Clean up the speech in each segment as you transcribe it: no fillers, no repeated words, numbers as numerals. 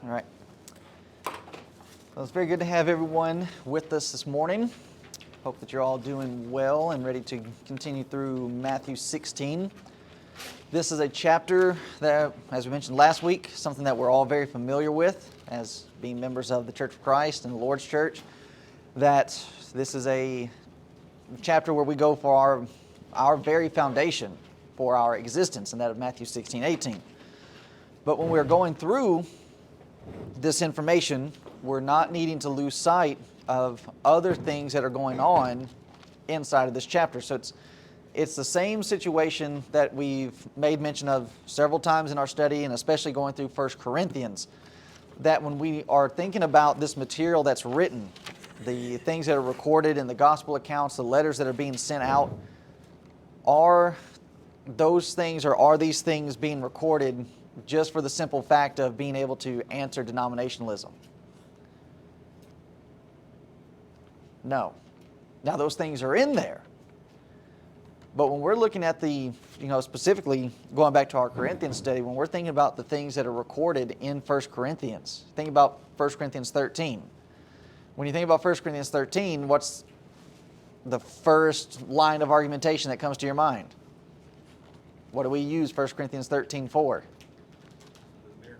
All right. Well, it's very good to have everyone with us this morning. Hope that you're all doing well and ready to continue through Matthew 16. This is a chapter that, as we mentioned last week, something that we're all very familiar with as being members of the Church of Christ and the Lord's Church, that this is a chapter where we go for our very foundation for our existence, and that of Matthew 16:18. But when we're going through this information, we're not needing to lose sight of other things that are going on inside of this chapter. So it's the same situation that we've made mention of several times in our study, and especially going through 1 Corinthians, that when we are thinking about this material that's written, the things that are recorded in the gospel accounts, the letters that are being sent out, are those things, or are these things being recorded just for the simple fact of being able to answer denominationalism? No. Now, those things are in there. But when we're looking at specifically going back to our Corinthians study, when we're thinking about the things that are recorded in 1 Corinthians, think about 1 Corinthians 13. When you think about 1 Corinthians 13, what's the first line of argumentation that comes to your mind? What do we use 1 Corinthians 13 for?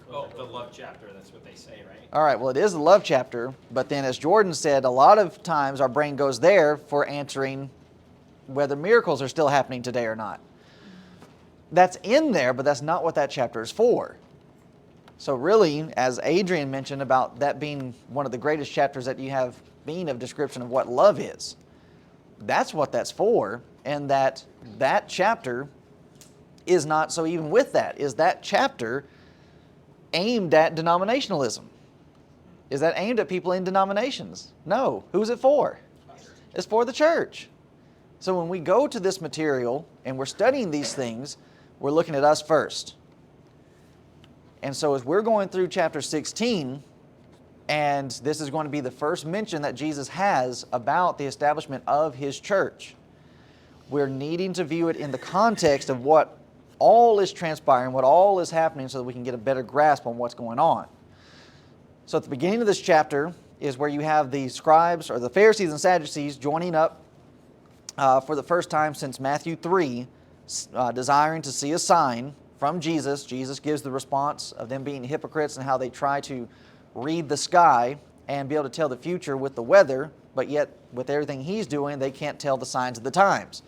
Oh, the love chapter, that's what they say, right? All right, well, it is the love chapter, but then as Jordan said, a lot of times our brain goes there for answering whether miracles are still happening today or not. That's in there, but that's not what that chapter is for. So really, as Adrian mentioned about that being one of the greatest chapters that you have being of description of what love is, that's what that's for, and that chapter is not, so even with that, is that chapter aimed at denominationalism? Is that aimed at people in denominations? No. Who's it for? It's for the church. So when we go to this material and we're studying these things, we're looking at us first. And so as we're going through chapter 16, and this is going to be the first mention that Jesus has about the establishment of His church, we're needing to view it in the context of what all is transpiring, what all is happening, so that we can get a better grasp on what's going on. So at the beginning of this chapter is where you have the scribes, or the Pharisees and Sadducees, joining up for the first time since Matthew 3, desiring to see a sign from Jesus. Jesus gives the response of them being hypocrites and how they try to read the sky and be able to tell the future with the weather, but yet with everything He's doing, they can't tell the signs of the times.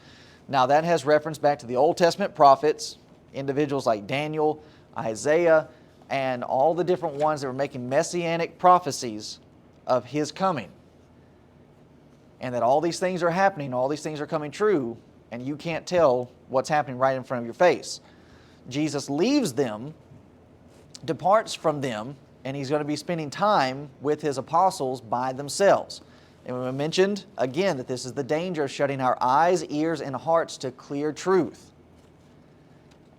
Now that has reference back to the Old Testament prophets, individuals like Daniel, Isaiah, and all the different ones that were making messianic prophecies of His coming. And that all these things are happening, all these things are coming true, and you can't tell what's happening right in front of your face. Jesus leaves them, departs from them, and He's going to be spending time with His apostles by themselves. And we mentioned, again, that this is the danger of shutting our eyes, ears, and hearts to clear truth.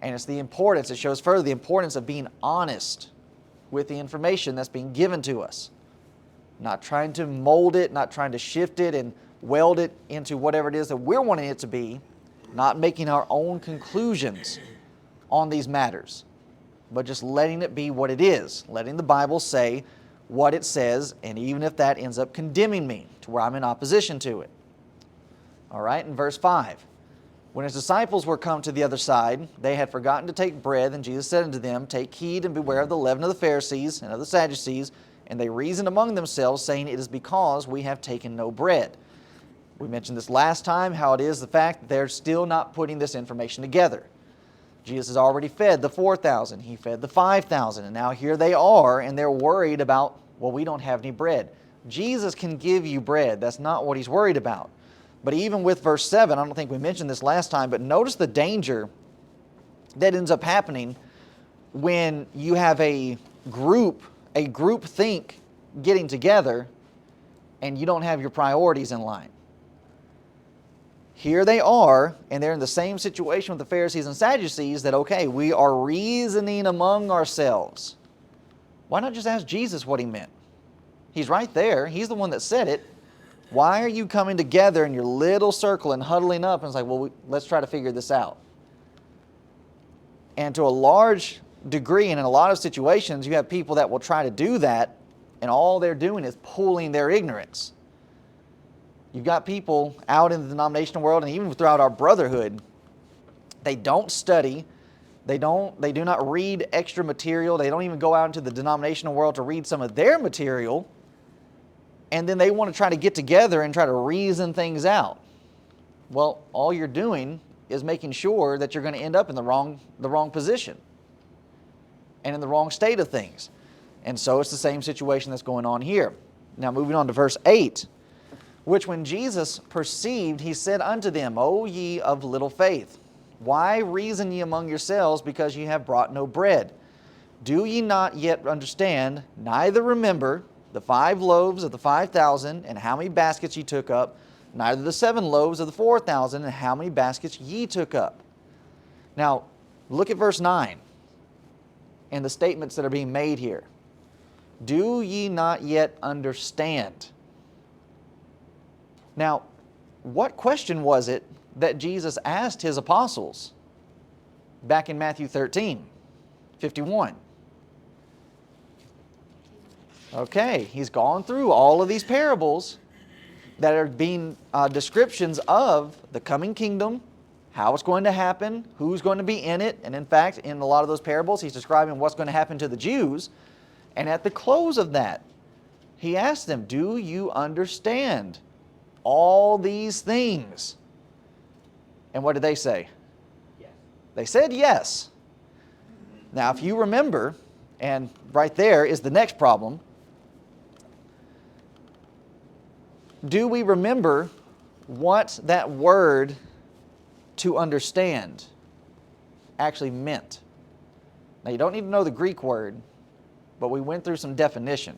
And it's the importance, it shows further the importance of being honest with the information that's being given to us. Not trying to mold it, not trying to shift it and weld it into whatever it is that we're wanting it to be, not making our own conclusions on these matters, but just letting it be what it is, letting the Bible say what it says, and even if that ends up condemning me to where I'm in opposition to it. All right, in verse 5. When His disciples were come to the other side, they had forgotten to take bread, and Jesus said unto them, Take heed and beware of the leaven of the Pharisees and of the Sadducees. And they reasoned among themselves, saying, It is because we have taken no bread. We mentioned this last time, how it is the fact that they're still not putting this information together. Jesus has already fed the 4,000. He fed the 5,000. And now here they are, and they're worried about, well, we don't have any bread. Jesus can give you bread. That's not what He's worried about. But even with verse 7, I don't think we mentioned this last time, but notice the danger that ends up happening when you have a group think getting together and you don't have your priorities in line. Here they are, and they're in the same situation with the Pharisees and Sadducees that, okay, we are reasoning among ourselves. Why not just ask Jesus what He meant? He's right there. He's the one that said it. Why are you coming together in your little circle and huddling up? And it's like, well, let's try to figure this out. And to a large degree and in a lot of situations, you have people that will try to do that, and all they're doing is pooling their ignorance. You've got people out in the denominational world and even throughout our brotherhood, they don't study, they do not read extra material, they don't even go out into the denominational world to read some of their material, and then they want to try to get together and try to reason things out. Well, all you're doing is making sure that you're going to end up in the wrong position and in the wrong state of things. And so it's the same situation that's going on here. Now moving on to verse 8. Which when Jesus perceived, he said unto them, O ye of little faith, why reason ye among yourselves, because ye have brought no bread? Do ye not yet understand, neither remember the 5 loaves of the 5,000, and how many baskets ye took up, neither the 7 loaves of the 4,000, and how many baskets ye took up? Now, look at verse 9 and the statements that are being made here. Do ye not yet understand? Now, what question was it that Jesus asked his apostles back in Matthew 13:51? Okay, he's gone through all of these parables that are being descriptions of the coming kingdom, how it's going to happen, who's going to be in it. And in fact, in a lot of those parables, he's describing what's going to happen to the Jews. And at the close of that, he asked them, do you understand all these things? And what did they say? Yes. They said yes. Now, if you remember, and right there is the next problem, do we remember what that word to understand actually meant? Now, you don't need to know the Greek word, but we went through some definition.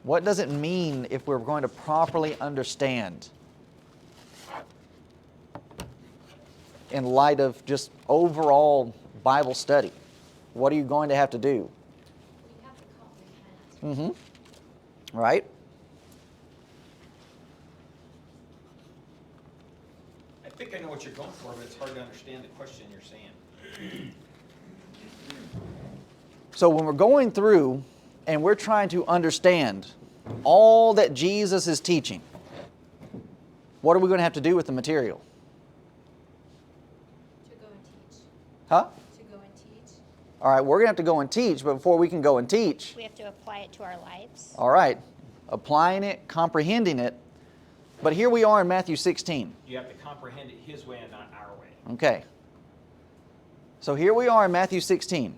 What does it mean if we're going to properly understand in light of just overall Bible study? What are you going to have to do? We have to comprehend. Right? I think I know what you're going for, but it's hard to understand the question you're saying. So when we're going through and we're trying to understand all that Jesus is teaching, what are we going to have to do with the material? To go and teach. Huh? To go and teach. All right, we're going to have to go and teach, but before we can go and teach, We have to apply it to our lives. all right, applying it, comprehending it, but here we are in Matthew 16. You have to comprehend it his way and not our way. Okay. So here we are in Matthew 16.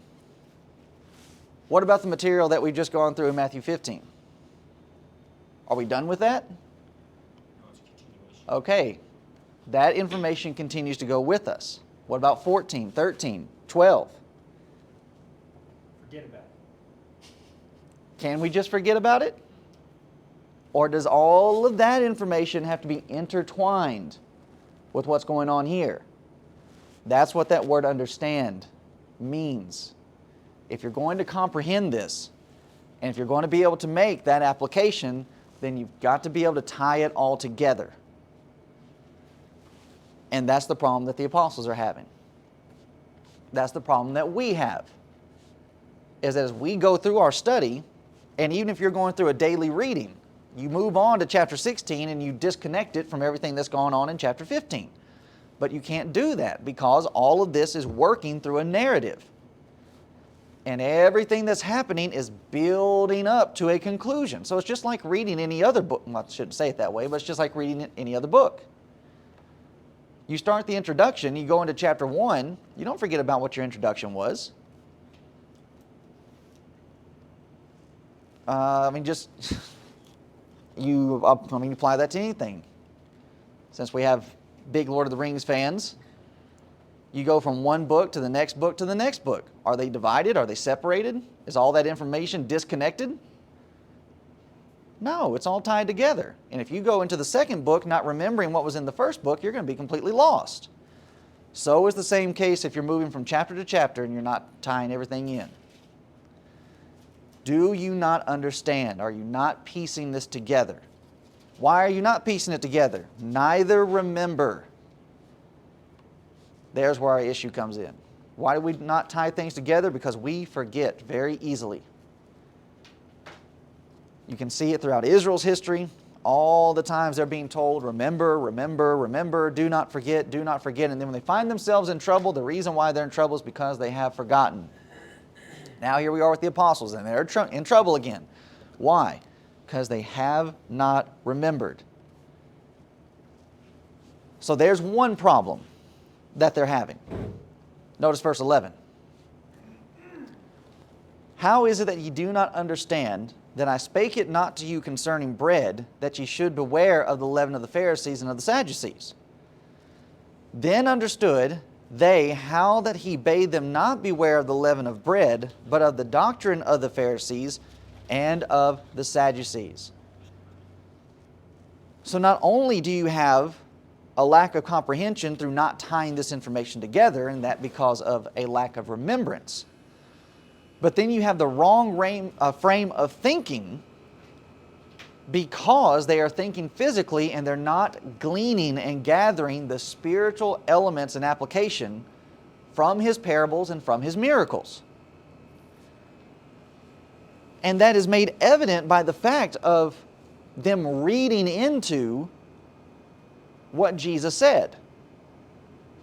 What about the material that we've just gone through in Matthew 15? Are we done with that? No, it's a continuation. Okay. That information continues to go with us. What about 14, 13, 12? Forget about it. Can we just forget about it? Or does all of that information have to be intertwined with what's going on here? That's what that word understand means. If you're going to comprehend this, and if you're going to be able to make that application, then you've got to be able to tie it all together. And that's the problem that the apostles are having. That's the problem that we have. Is that as we go through our study, and even if you're going through a daily reading, you move on to chapter 16 and you disconnect it from everything that's going on in chapter 15. But you can't do that because all of this is working through a narrative. And everything that's happening is building up to a conclusion. So it's just like reading any other book. Well, I shouldn't say it that way, but it's just like reading any other book. You start the introduction, you go into chapter 1, you don't forget about what your introduction was. Just, you apply that to anything. Since we have big Lord of the Rings fans, you go from one book to the next book to the next book. Are they divided? Are they separated? Is all that information disconnected? No, it's all tied together. And if you go into the second book not remembering what was in the first book, you're going to be completely lost. So is the same case if you're moving from chapter to chapter and you're not tying everything in. Do you not understand? Are you not piecing this together? Why are you not piecing it together? Neither remember. There's where our issue comes in. Why do we not tie things together? Because we forget very easily. You can see it throughout Israel's history. All the times they're being told, remember, remember, remember, do not forget, do not forget. And then when they find themselves in trouble, the reason why they're in trouble is because they have forgotten. Now here we are with the apostles, and they're in trouble again. Why? Because they have not remembered. So there's one problem that they're having. Notice verse 11. How is it that ye do not understand that I spake it not to you concerning bread, that ye should beware of the leaven of the Pharisees and of the Sadducees? Then understood they how that he bade them not beware of the leaven of bread, but of the doctrine of the Pharisees and of the Sadducees. So not only do you have a lack of comprehension through not tying this information together, and that because of a lack of remembrance, but then you have the wrong frame of thinking because they are thinking physically and they're not gleaning and gathering the spiritual elements and application from his parables and from his miracles. And that is made evident by the fact of them reading into what Jesus said.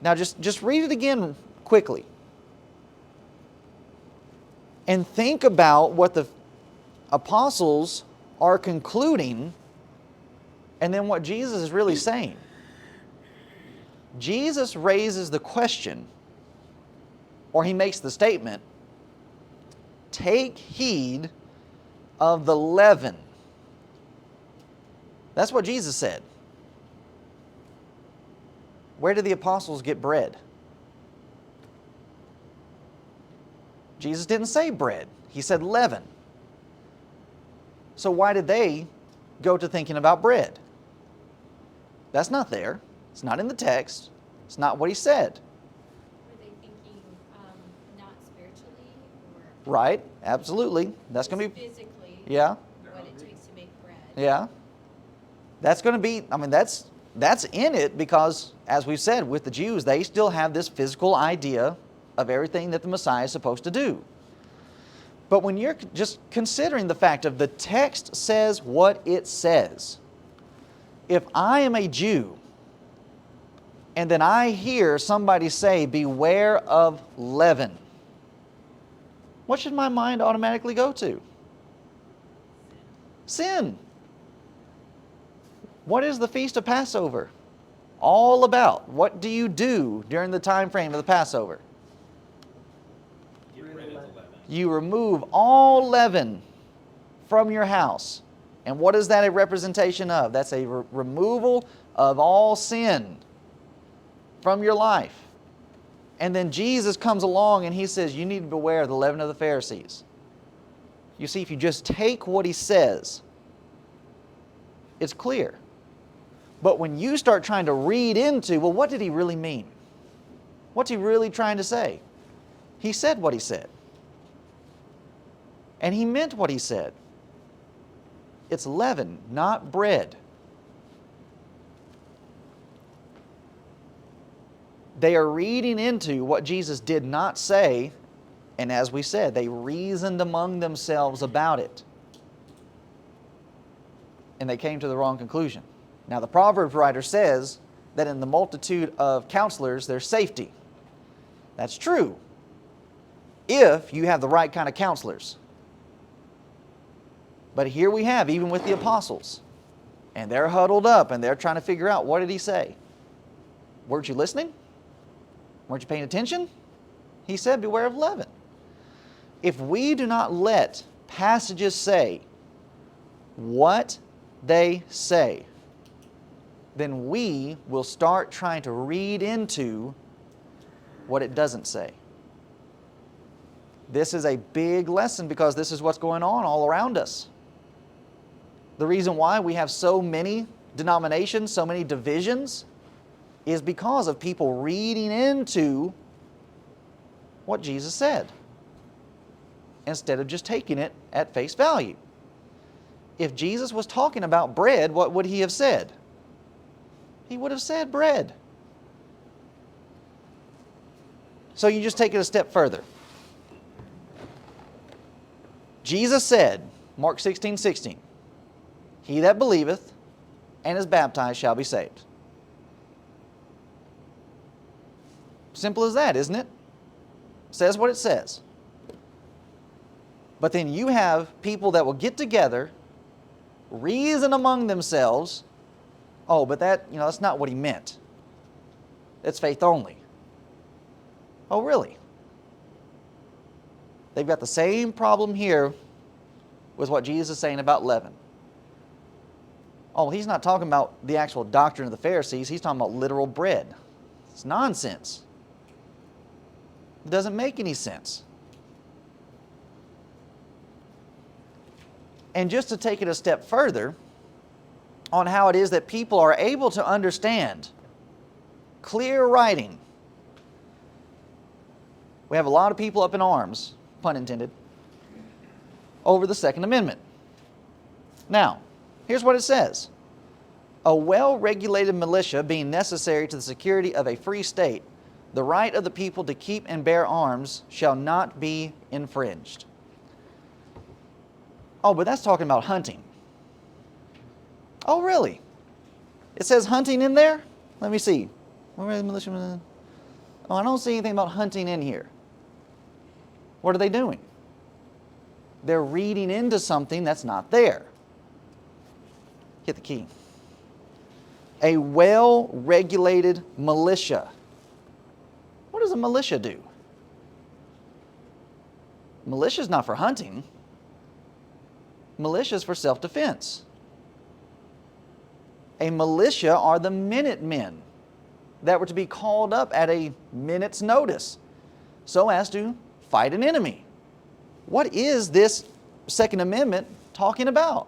Now just read it again quickly. And think about what the apostles are concluding and then what Jesus is really saying. Jesus raises the question, or he makes the statement, take heed of the leaven. That's what Jesus said. Where did the apostles get bread? Jesus didn't say bread. He said leaven. So why did they go to thinking about bread? That's not there. It's not in the text. It's not what he said. Were they thinking not spiritually or Right? Absolutely. That's going to be... physically Yeah. what it takes to make bread? Yeah. That's going to be... I mean, that's in it because, as we've said, with the Jews, they still have this physical idea of everything that the Messiah is supposed to do. But when you're just considering the fact of the text says what it says, if I am a Jew and then I hear somebody say, beware of leaven, what should my mind automatically go to? Sin. What is the Feast of Passover all about? What do you do during the time frame of the Passover? Get rid of the leaven. You remove all leaven from your house. And what is that a representation of? That's a removal of all sin from your life. And then Jesus comes along and he says, you need to beware of the leaven of the Pharisees. You see, if you just take what he says, it's clear. But when you start trying to read into, well, what did he really mean? What's he really trying to say? He said what he said. And he meant what he said. It's leaven, not bread. They are reading into what Jesus did not say, and as we said, they reasoned among themselves about it. And they came to the wrong conclusion. Now, the Proverbs writer says that in the multitude of counselors, there's safety. That's true, if you have the right kind of counselors. But here we have, even with the apostles, and they're huddled up and they're trying to figure out, what did he say? Weren't you listening? Weren't you paying attention? He said, beware of leaven. If we do not let passages say what they say, then we will start trying to read into what it doesn't say. This is a big lesson because this is what's going on all around us. The reason why we have so many denominations, so many divisions, is because of people reading into what Jesus said instead of just taking it at face value. If Jesus was talking about bread, what would he have said? He would have said bread. So you just take it a step further. Jesus said, Mark 16:16, he that believeth and is baptized shall be saved. Simple as that, isn't it? Says what it says. But then you have people that will get together, reason among themselves, oh, but that's not what he meant. It's faith only. Oh, really? They've got the same problem here with what Jesus is saying about leaven. Oh, he's not talking about the actual doctrine of the Pharisees. He's talking about literal bread. It's nonsense. It doesn't make any sense. And just to take it a step further on how it is that people are able to understand clear writing. We have a lot of people up in arms, pun intended, over the Second Amendment. Now, here's what it says. A well-regulated militia being necessary to the security of a free state, the right of the people to keep and bear arms shall not be infringed. Oh, but that's talking about hunting. Oh, really? It says hunting in there? Let me see. Where are the militiamen? Oh, I don't see anything about hunting in here. What are they doing? They're reading into something that's not there. Hit the key. A well-regulated militia. What does a militia do? Militia is not for hunting. Militia is for self-defense. A militia are the Minutemen that were to be called up at a minute's notice so as to fight an enemy. What is this Second Amendment talking about?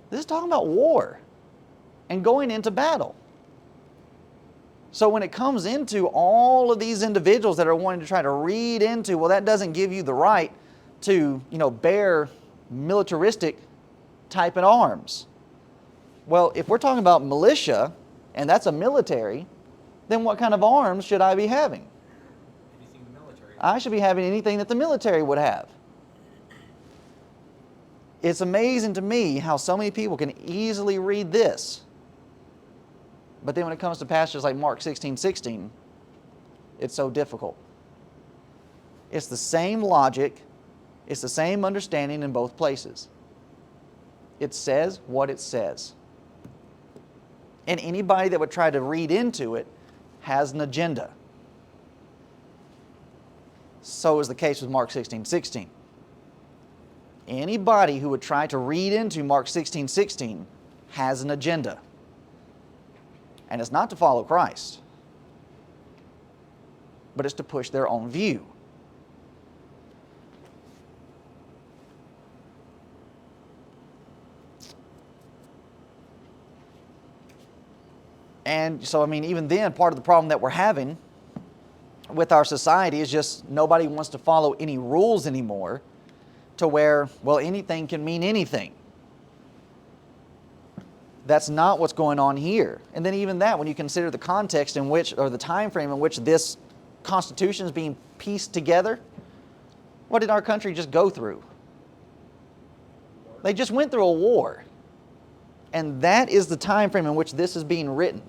This is talking about war and going into battle. So when it comes into all of these individuals that are wanting to try to read into, well, that doesn't give you the right to, bear militaristic type of arms. Well, if we're talking about militia, and that's a military, then what kind of arms should I be having? Anything military. I should be having anything that the military would have. It's amazing to me how so many people can easily read this. But then when it comes to passages like Mark 16:16, it's so difficult. It's the same logic, it's the same understanding in both places. It says what it says. And anybody that would try to read into it has an agenda. So is the case with Mark 16:16. Anybody who would try to read into Mark 16:16 has an agenda. And it's not to follow Christ, but it's to push their own view. And so, even then, part of the problem that we're having with our society is just nobody wants to follow any rules anymore, to where, well, anything can mean anything. That's not what's going on here. And then even that, when you consider the context in which, or the time frame in which this Constitution is being pieced together, what did our country just go through? They just went through a war. And that is the time frame in which this is being written.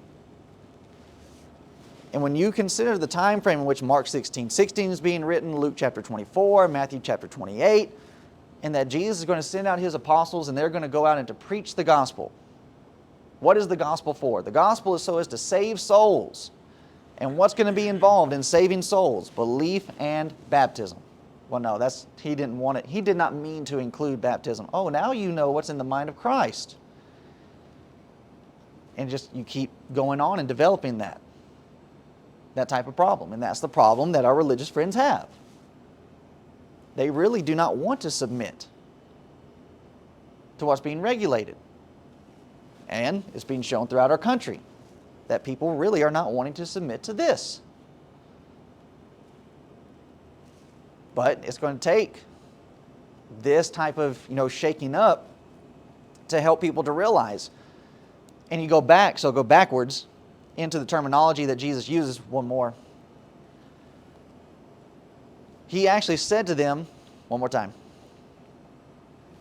And when you consider the time frame in which Mark 16:16 is being written, Luke chapter 24, Matthew chapter 28, and that Jesus is going to send out his apostles and they're going to go out and to preach the gospel. What is the gospel for? The gospel is so as to save souls. And what's going to be involved in saving souls? Belief and baptism. Well, no, he didn't want it. He did not mean to include baptism. Oh, now you know what's in the mind of Christ. And just you keep going on and developing that type of problem. And that's the problem that our religious friends have. They really do not want to submit to what's being regulated. And it's being shown throughout our country that people really are not wanting to submit to this. But it's going to take this type of, shaking up to help people to realize. And you go backwards into the terminology that Jesus uses. One more. He actually said to them, one more time,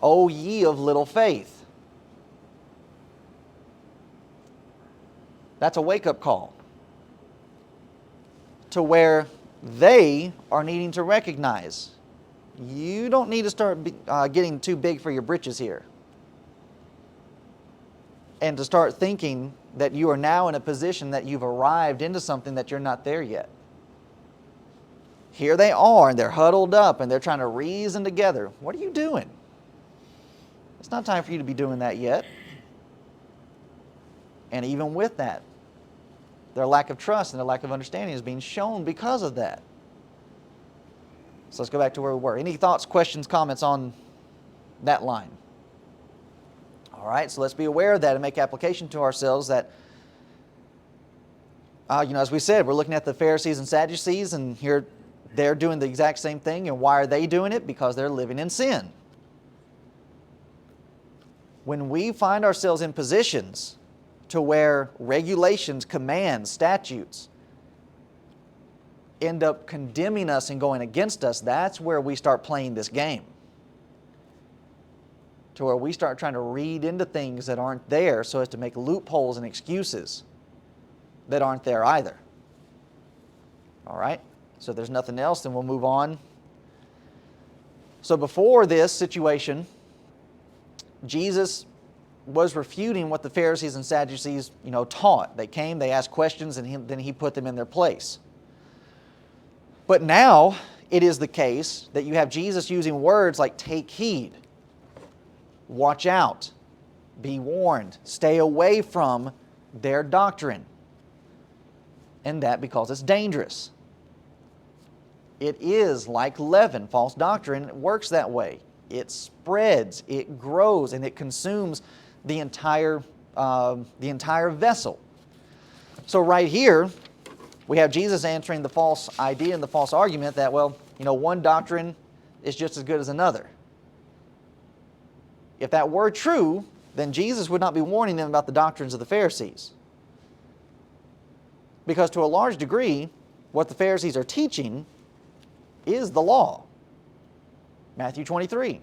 O ye of little faith. That's a wake-up call to where they are needing to recognize, you don't need to start getting too big for your britches here. And to start thinking that you are now in a position that you've arrived into something that you're not there yet. Here they are, and they're huddled up, and they're trying to reason together. What are you doing? It's not time for you to be doing that yet. And even with that, their lack of trust and their lack of understanding is being shown because of that. So let's go back to where we were. Any thoughts, questions, comments on that line? All right, so let's be aware of that and make application to ourselves that, as we said, we're looking at the Pharisees and Sadducees, and here they're doing the exact same thing. And why are they doing it? Because they're living in sin. When we find ourselves in positions to where regulations, commands, statutes end up condemning us and going against us, that's where we start playing this game. To where we start trying to read into things that aren't there so as to make loopholes and excuses that aren't there either. All right? So if there's nothing else, then we'll move on. So before this situation, Jesus was refuting what the Pharisees and Sadducees, taught. They came, they asked questions, and then he put them in their place. But now it is the case that you have Jesus using words like take heed, watch out, be warned, stay away from their doctrine. And that because it's dangerous. It is like leaven. False doctrine works that way. It spreads, it grows, and it consumes the entire vessel. So right here, we have Jesus answering the false idea and the false argument that, one doctrine is just as good as another. If that were true, then Jesus would not be warning them about the doctrines of the Pharisees. Because to a large degree, what the Pharisees are teaching is the law. Matthew 23.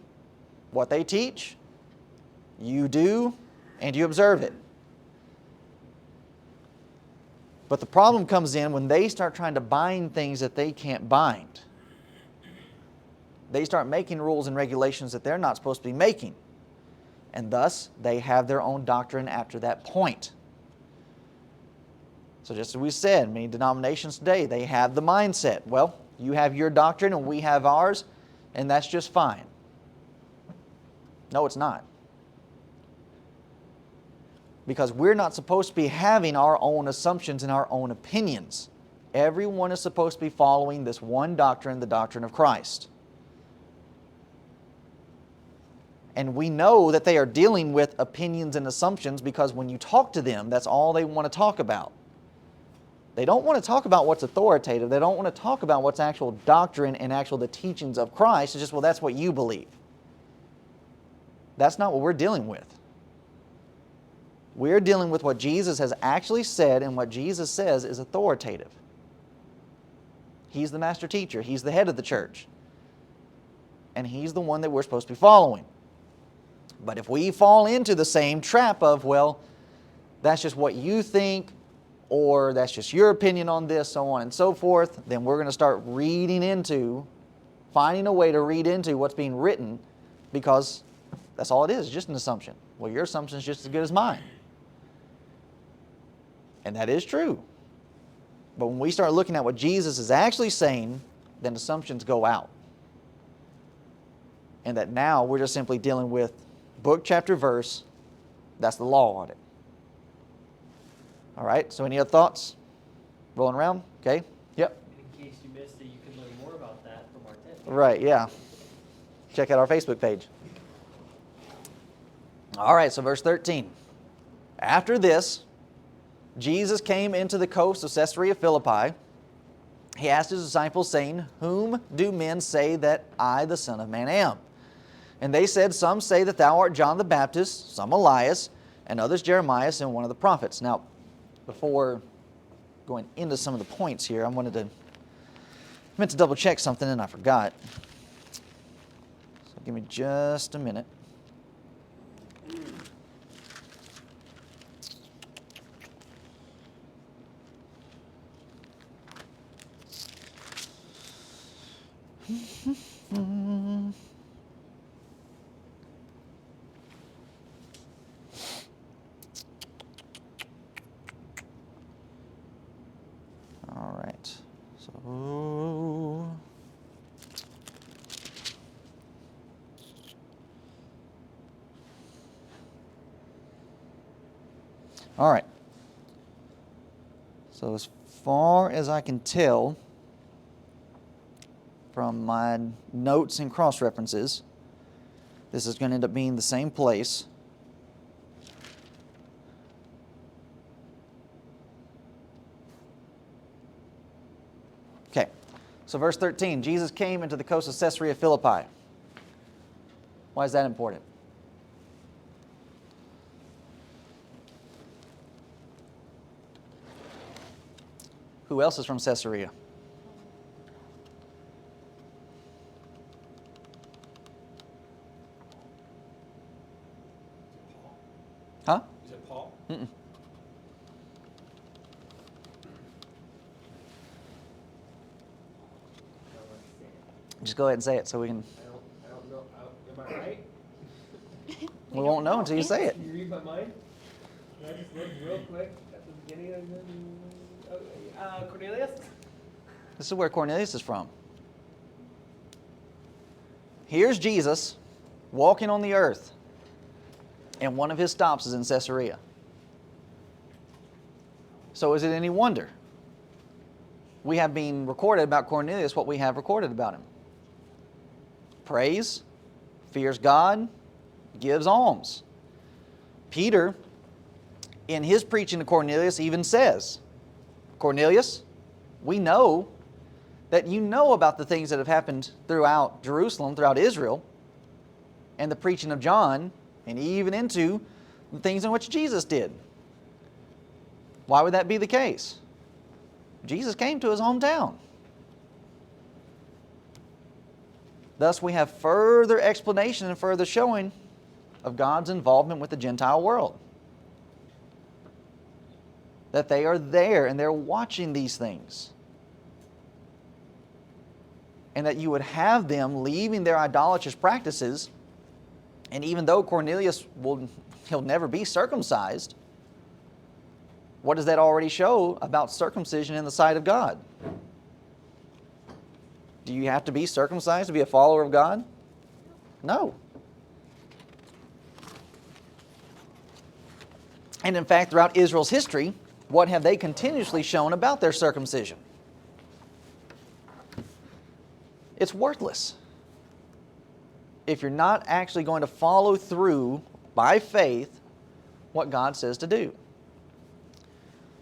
What they teach, you do, and you observe it. But the problem comes in when they start trying to bind things that they can't bind. They start making rules and regulations that they're not supposed to be making. And thus, they have their own doctrine after that point. So just as we said, many denominations today, they have the mindset, well, you have your doctrine and we have ours, and that's just fine. No, it's not. Because we're not supposed to be having our own assumptions and our own opinions. Everyone is supposed to be following this one doctrine, the doctrine of Christ. And we know that they are dealing with opinions and assumptions because when you talk to them, that's all they want to talk about. They don't want to talk about what's authoritative. They don't want to talk about what's actual doctrine and the teachings of Christ. It's just, that's what you believe. That's not what we're dealing with. We're dealing with what Jesus has actually said, and what Jesus says is authoritative. He's the master teacher. He's the head of the church. And He's the one that we're supposed to be following. But if we fall into the same trap of, that's just what you think, or that's just your opinion on this, so on and so forth, then we're going to start finding a way to read into what's being written, because that's all it is, just an assumption. Well, your assumption is just as good as mine. And that is true. But when we start looking at what Jesus is actually saying, then assumptions go out. And that now we're just simply dealing with book, chapter, verse. That's the law on it. All right, so any other thoughts? Rolling around? Okay. Yep. In case you missed it, you can learn more about that from our test. Right, yeah. Check out our Facebook page. All right, so verse 13. After this, Jesus came into the coast of Caesarea Philippi. He asked His disciples, saying, Whom do men say that I, the Son of Man, am? And they said, Some say that thou art John the Baptist, some Elias, and others Jeremiah, and one of the prophets. Now, before going into some of the points here, I wanted to meant to double check something and I forgot. So give me just a minute. All right. So all right. So as far as I can tell from my notes and cross references, this is going to end up being the same place. Okay, so verse 13, Jesus came into the coast of Caesarea Philippi. Why is that important? Who else is from Caesarea? Huh? Is it Paul? Mm-mm. Just go ahead and say it so we can. I don't know. Am I right? We won't know until you say it. Can you read my mind? Can I just look real quick at the beginning of the Cornelius? This is where Cornelius is from. Here's Jesus walking on the earth, and one of his stops is in Caesarea. So is it any wonder we have been recorded about Cornelius what we have recorded about him? Prays, fears God, gives alms. Peter, in his preaching to Cornelius, even says, Cornelius, we know that you know about the things that have happened throughout Jerusalem, throughout Israel, and the preaching of John, and even into the things in which Jesus did. Why would that be the case? Jesus came to his hometown. Thus, we have further explanation and further showing of God's involvement with the Gentile world. That they are there and they're watching these things. And that you would have them leaving their idolatrous practices. And even though Cornelius he'll never be circumcised, what does that already show about circumcision in the sight of God? Do you have to be circumcised to be a follower of God? No. And in fact, throughout Israel's history, what have they continuously shown about their circumcision? It's worthless. If you're not actually going to follow through by faith what God says to do.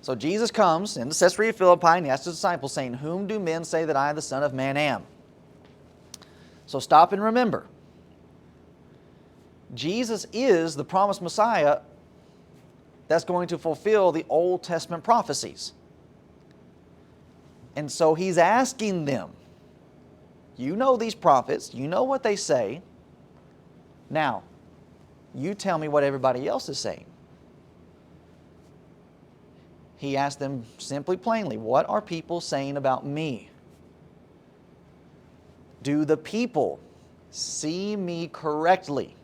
So Jesus comes into Caesarea Philippi and he asks his disciples, saying, whom do men say that I, the Son of Man, am? So stop and remember. Jesus is the promised Messiah that's going to fulfill the Old Testament prophecies. And so he's asking them, you know these prophets, you know what they say. Now, you tell me what everybody else is saying. He asked them simply, plainly, what are people saying about me? Do the people see me correctly?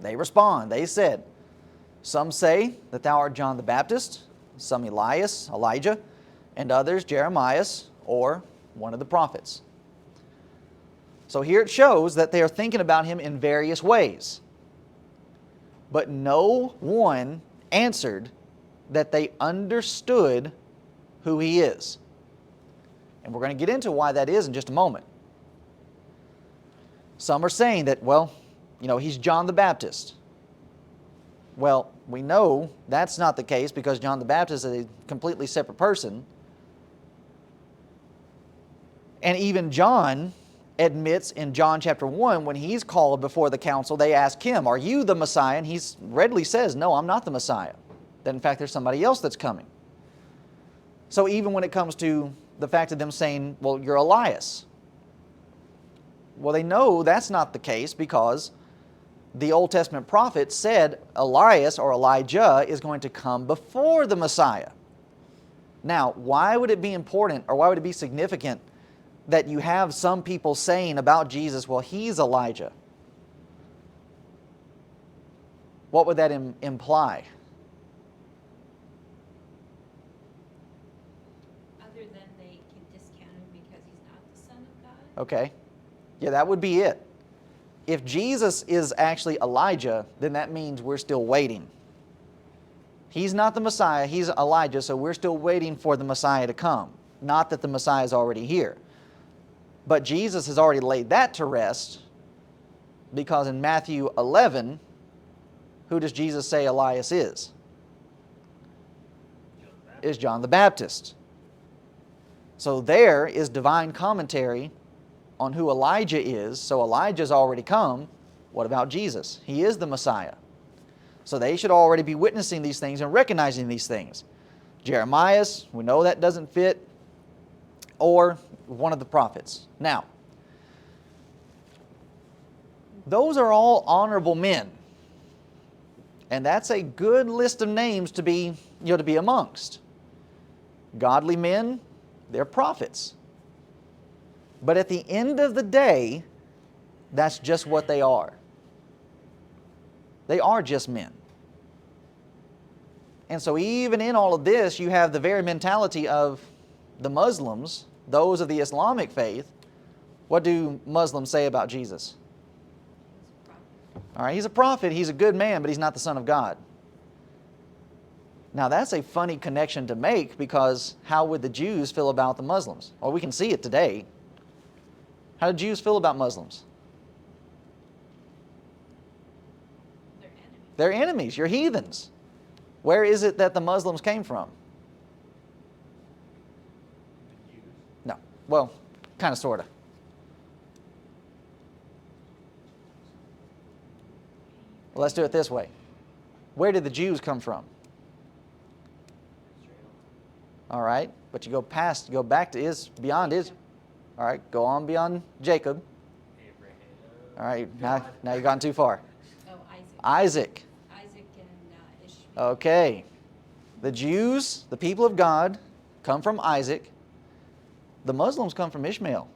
They respond. They said, some say that thou art John the Baptist, some Elias, Elijah, and others Jeremiah, or one of the prophets. So here it shows that they are thinking about him in various ways. But no one answered that they understood who he is. And we're going to get into why that is in just a moment. Some are saying that, well, he's John the Baptist. Well, we know that's not the case because John the Baptist is a completely separate person. And even John admits in John chapter 1, when he's called before the council, they ask him, are you the Messiah? And he readily says, no, I'm not the Messiah. That in fact there's somebody else that's coming. So even when it comes to the fact of them saying, well, you're Elias. Well, they know that's not the case because the Old Testament prophet said Elias or Elijah is going to come before the Messiah. Now, why would it be important or why would it be significant that you have some people saying about Jesus, well, he's Elijah? What would that imply? Other than they can discount him because he's not the Son of God? Okay. Yeah, that would be it. If Jesus is actually Elijah, then that means we're still waiting. He's not the Messiah, he's Elijah, so we're still waiting for the Messiah to come. Not that the Messiah is already here. But Jesus has already laid that to rest because in Matthew 11, who does Jesus say Elias is? Is John the Baptist. So there is divine commentary on who Elijah is. So Elijah's already come. What about Jesus? He is the Messiah. So they should already be witnessing these things and recognizing these things. Jeremiah, we know that doesn't fit, or one of the prophets. Now, those are all honorable men. And that's a good list of names to be, to be amongst. Godly men, they're prophets. But at the end of the day, that's just what they are. They are just men. And so even in all of this, you have the very mentality of the Muslims, those of the Islamic faith. What do Muslims say about Jesus? All right, he's a prophet, he's a good man, but he's not the Son of God. Now that's a funny connection to make because how would the Jews feel about the Muslims? Well, we can see it today. How do Jews feel about Muslims? They're enemies. They're enemies. You're heathens. Where is it that the Muslims came from? No. Well, kind of, sort of. Well, let's do it this way. Where did the Jews come from? All right. But you go back to beyond Israel. All right. Go on beyond Jacob. All right. Now you've gone too far. Oh, Isaac. Isaac and Ishmael. Okay. The Jews, the people of God, come from Isaac. The Muslims come from Ishmael.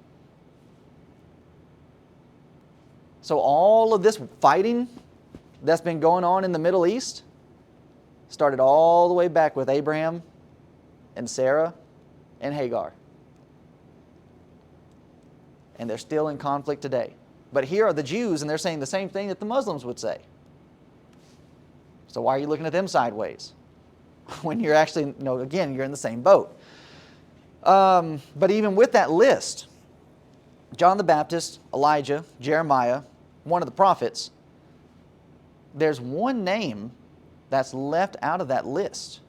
So all of this fighting that's been going on in the Middle East started all the way back with Abraham and Sarah and Hagar. And they're still in conflict today. But here are the Jews, and they're saying the same thing that the Muslims would say. So why are you looking at them sideways? When you're actually, again, you're in the same boat. But even with that list, John the Baptist, Elijah, Jeremiah, one of the prophets, there's one name that's left out of that list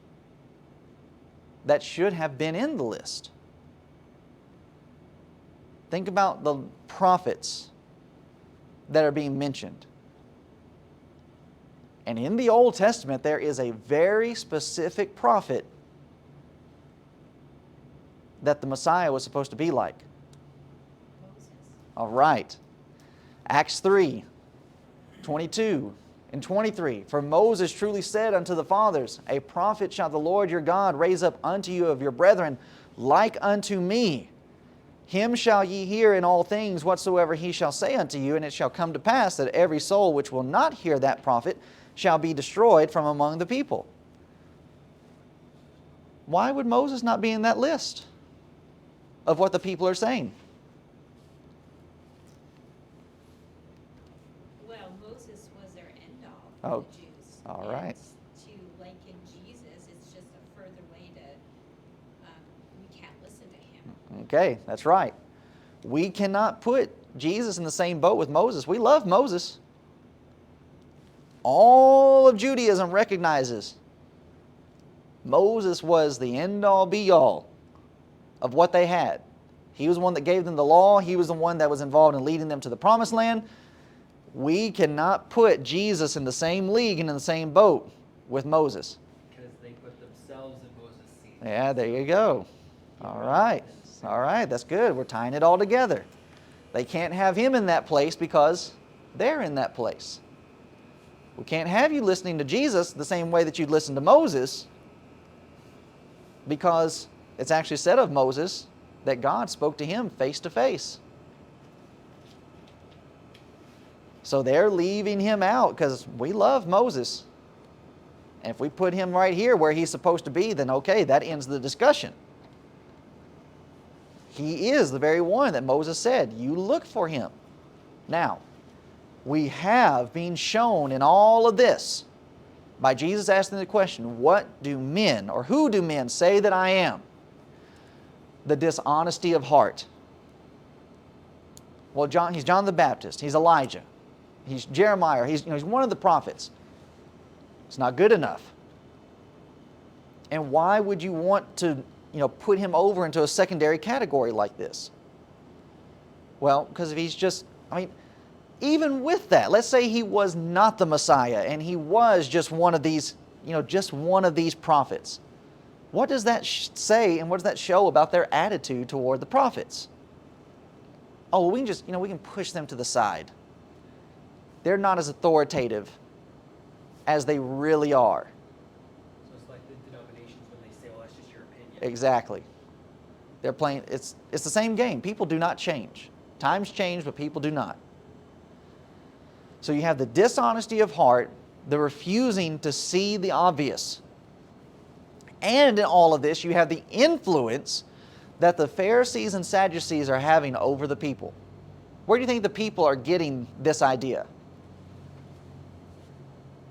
that should have been in the list. Think about the prophets that are being mentioned. And in the Old Testament, there is a very specific prophet that the Messiah was supposed to be like. Moses. All right. Acts 3, 22 and 23. For Moses truly said unto the fathers, a prophet shall the Lord your God raise up unto you of your brethren, like unto me. Him shall ye hear in all things whatsoever he shall say unto you, and it shall come to pass that every soul which will not hear that prophet shall be destroyed from among the people. Why would Moses not be in that list of what the people are saying? Well, Moses was their end all Oh, for the Jews. all right. And to liken Jesus, it's just a further way to, we can't listen to him. Okay, that's right. We cannot put Jesus in the same boat with Moses. We love Moses. All of Judaism recognizes Moses was the end-all, be-all of what they had. He was the one that gave them the law. He was the one that was involved in leading them to the promised land. We cannot put Jesus in the same league and in the same boat with Moses. Because they put themselves in Moses' seat. Yeah, there you go. All right. All right, that's good. We're tying it all together. They can't have him in that place because they're in that place. We can't have you listening to Jesus the same way that you'd listen to Moses, because it's actually said of Moses that God spoke to him face to face. So they're leaving him out because we love Moses. And if we put him right here where he's supposed to be, then okay, that ends the discussion. He is the very one that Moses said, you look for him. Now, we have been shown in all of this by Jesus asking the question, what do men, or who do men say that I am? The dishonesty of heart. Well, he's John the Baptist. He's Elijah. He's Jeremiah. He's one of the prophets. It's not good enough. And why would you want to put him over into a secondary category like this? Well, because if he's just, even with that, let's say he was not the Messiah and he was just one of these, just one of these prophets. What does that say and what does that show about their attitude toward the prophets? Oh, well, we can just, we can push them to the side. They're not as authoritative as they really are. So it's like the denominations when they say, well, that's just your opinion. Exactly. They're playing, it's the same game. People do not change. Times change, but people do not. So you have the dishonesty of heart, the refusing to see the obvious. And in all of this, you have the influence that the Pharisees and Sadducees are having over the people. Where do you think the people are getting this idea?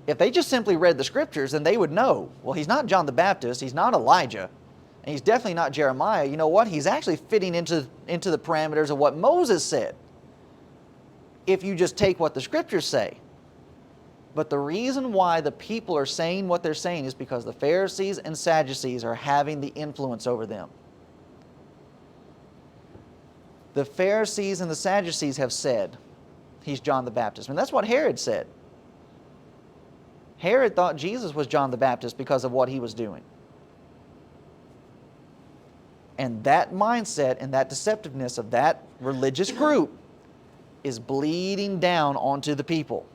If they just simply read the Scriptures, then they would know, well, he's not John the Baptist, he's not Elijah, and he's definitely not Jeremiah. You know what? He's actually fitting into the parameters of what Moses said, if you just take what the Scriptures say. But the reason why the people are saying what they're saying is because the Pharisees and Sadducees are having the influence over them. The Pharisees and the Sadducees have said, he's John the Baptist. That's what Herod said. Herod thought Jesus was John the Baptist because of what he was doing. And that mindset and that deceptiveness of that religious group is bleeding down onto the people.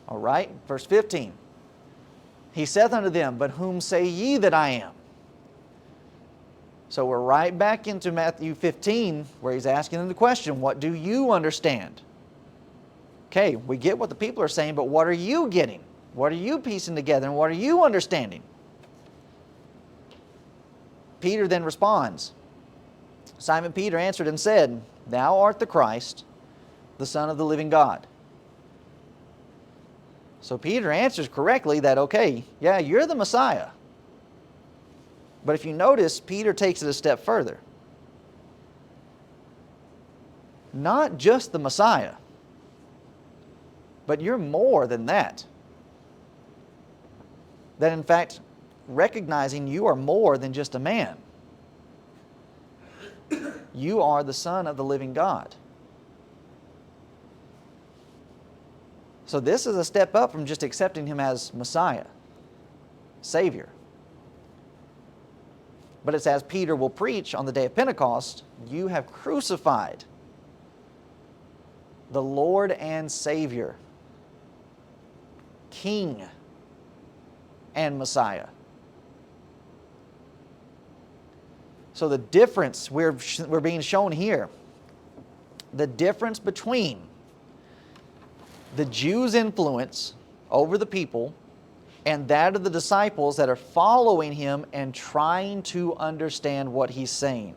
All right, verse 15. He saith unto them, but whom say ye that I am? So we're right back into Matthew 15 where he's asking them the question, what do you understand? Okay, we get what the people are saying, but what are you getting? What are you piecing together and what are you understanding? Peter then responds. Simon Peter answered and said, thou art the Christ, the Son of the living God. So Peter answers correctly that, okay, yeah, you're the Messiah. But if you notice, Peter takes it a step further. Not just the Messiah, but you're more than that. That in fact, recognizing you are more than just a man. You are the Son of the living God. So this is a step up from just accepting him as Messiah, Savior. But it's as Peter will preach on the day of Pentecost, you have crucified the Lord and Savior, King and Messiah. So the difference we're being shown here, the difference between the Jews' influence over the people and that of the disciples that are following him and trying to understand what he's saying.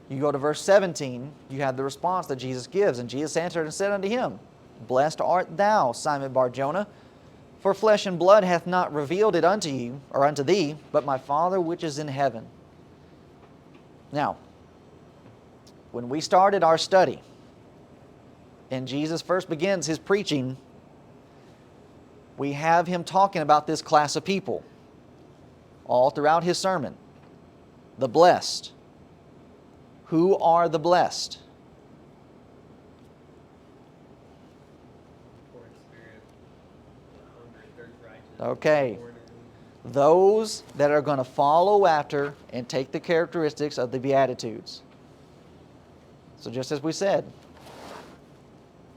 You go to verse 17, you have the response that Jesus gives. And Jesus answered and said unto him, blessed art thou, Simon Bar-Jonah, for flesh and blood hath not revealed it unto you, or unto thee, but my Father which is in heaven. Now, when we started our study, and Jesus first begins his preaching, we have him talking about this class of people all throughout his sermon. The blessed. Who are the blessed? Poor in spirit, hungry, thirst for righteousness, Okay. born Those that are going to follow after and take the characteristics of the Beatitudes. So just as we said,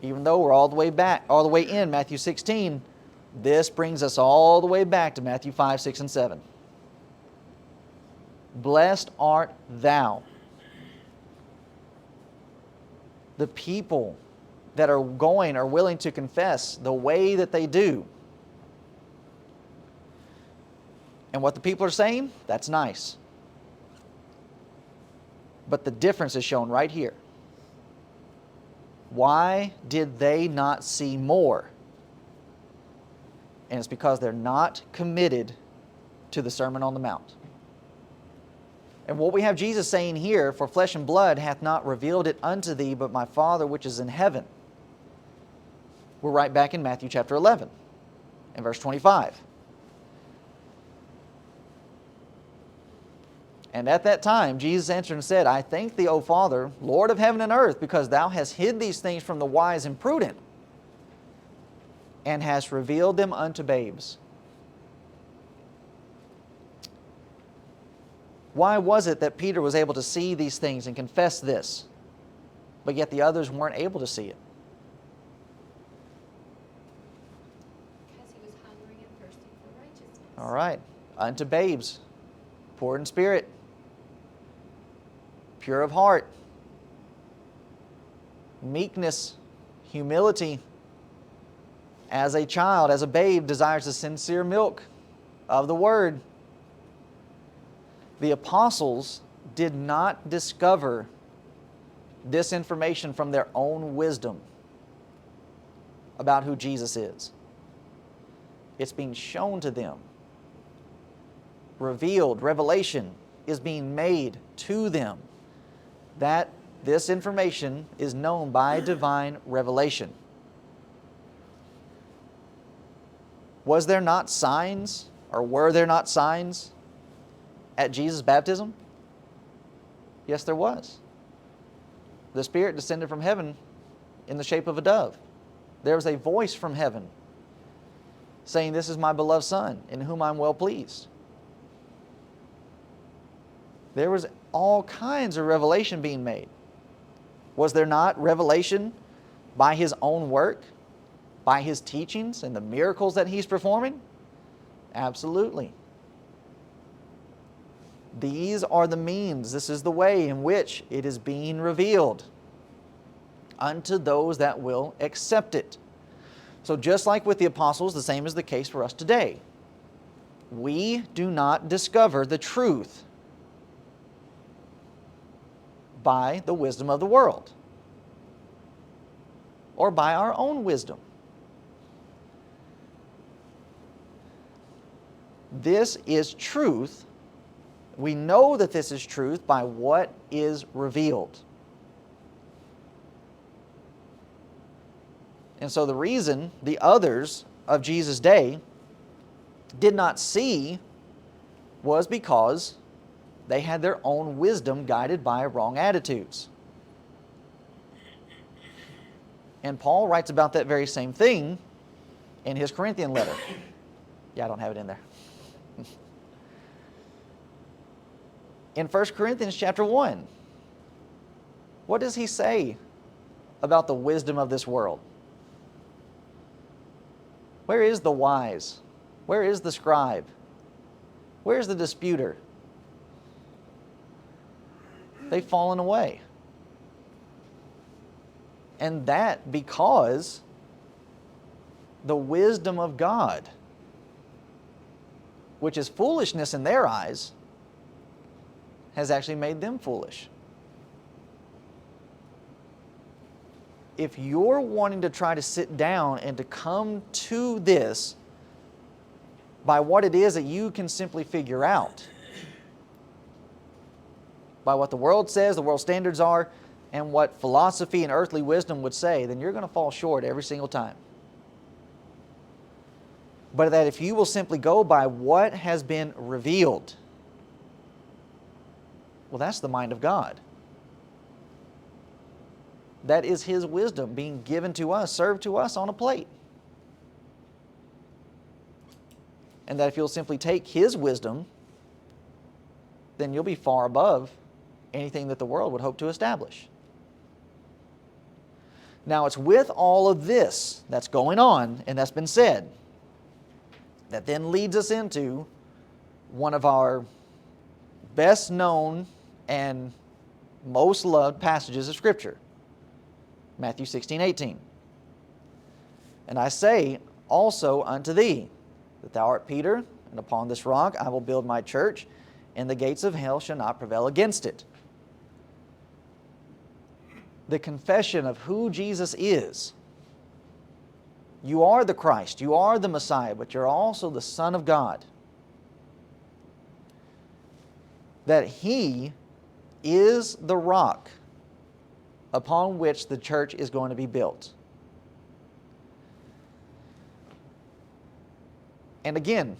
even though we're all the way in Matthew 16, this brings us all the way back to Matthew 5, 6, and 7. Blessed art thou. The people that are going are willing to confess the way that they do. And what the people are saying, that's nice. But the difference is shown right here. Why did they not see more? And it's because they're not committed to the Sermon on the Mount. And what we have Jesus saying here, for flesh and blood hath not revealed it unto thee, but my Father which is in heaven. We're right back in Matthew chapter 11 and verse 25. And at that time Jesus answered and said, I thank thee, O Father, Lord of heaven and earth, because thou hast hid these things from the wise and prudent, and hast revealed them unto babes. Why was it that Peter was able to see these things and confess this, but yet the others weren't able to see it? Because he was hungry and thirsty for righteousness. All right. Unto babes, poor in spirit, pure of heart, meekness, humility, as a child, as a babe, desires the sincere milk of the Word. The apostles did not discover this information from their own wisdom about who Jesus is. It's being shown to them. Revealed, revelation is being made to them. That this information is known by divine revelation. Was there not signs, or were there not signs at Jesus' baptism? Yes, there was. The Spirit descended from heaven in the shape of a dove. There was a voice from heaven saying, this is my beloved Son, in whom I'm well pleased. There was all kinds of revelation being made. Was there not revelation by His own work, by His teachings and the miracles that He's performing? Absolutely. These are the means, this is the way in which it is being revealed unto those that will accept it. So just like with the apostles, the same is the case for us today. We do not discover the truth by the wisdom of the world or by our own wisdom. This is truth. We know that this is truth by what is revealed. And so the reason the others of Jesus' day did not see was because they had their own wisdom guided by wrong attitudes. And Paul writes about that very same thing in his Corinthian letter. Yeah, I don't have it in there. In 1 Corinthians chapter 1, what does he say about the wisdom of this world? Where is the wise? Where is the scribe? Where is the disputer? They've fallen away. And that because the wisdom of God, which is foolishness in their eyes, has actually made them foolish. If you're wanting to try to sit down and to come to this by what it is that you can simply figure out, by what the world says, the world standards are, and what philosophy and earthly wisdom would say, then you're going to fall short every single time. But that if you will simply go by what has been revealed, well, that's the mind of God. That is His wisdom being given to us, served to us on a plate. and that if you'll simply take His wisdom, then you'll be far above anything that the world would hope to establish. Now, it's with all of this that's going on and that's been said that then leads us into one of our best known and most loved passages of Scripture, Matthew 16:18. And I say also unto thee, that thou art Peter, and upon this rock I will build my church, and the gates of hell shall not prevail against it. The confession of who Jesus is. You are the Christ, you are the Messiah, but you're also the Son of God. That He is the rock upon which the church is going to be built. And again,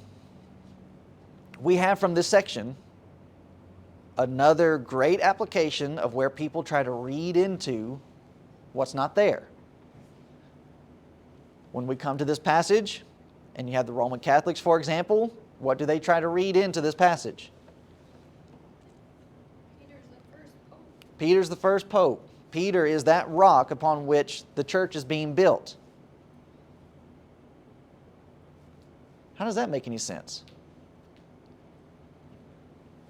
we have from this section another great application of where people try to read into what's not there. When we come to this passage, and you have the Roman Catholics, for example, what do they try to read into this passage? Peter's the first pope. Peter's the first pope. Peter is that rock upon which the church is being built. How does that make any sense?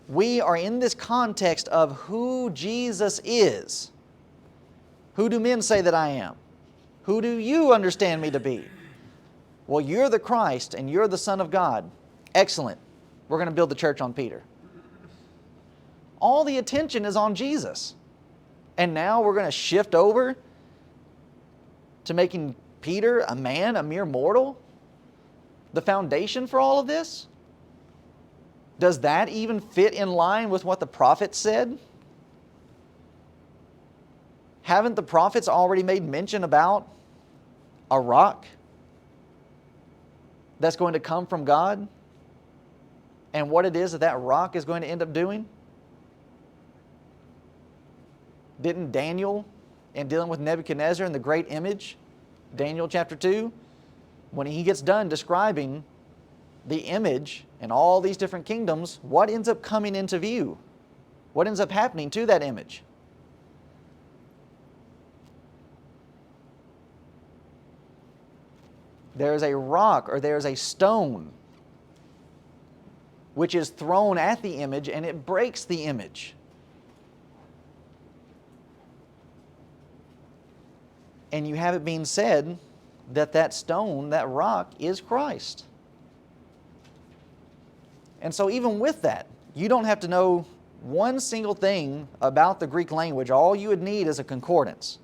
We are in this context of who Jesus is. Who do men say that I am? Who do you understand me to be? Well, you're the Christ and you're the Son of God. Excellent. We're going to build the church on Peter. All the attention is on Jesus. And now we're going to shift over to making Peter a man, a mere mortal, the foundation for all of this? Does that even fit in line with what the prophets said? Haven't the prophets already made mention about a rock that's going to come from God? And what it is that that rock is going to end up doing? Didn't Daniel, in dealing with Nebuchadnezzar and the great image, Daniel chapter 2, when he gets done describing the image and all these different kingdoms, what ends up coming into view? What ends up happening to that image? There is a rock or there is a stone which is thrown at the image and it breaks the image. And you have it being said that that stone, that rock, is Christ. And so even with that, you don't have to know one single thing about the Greek language. All you would need is a concordance.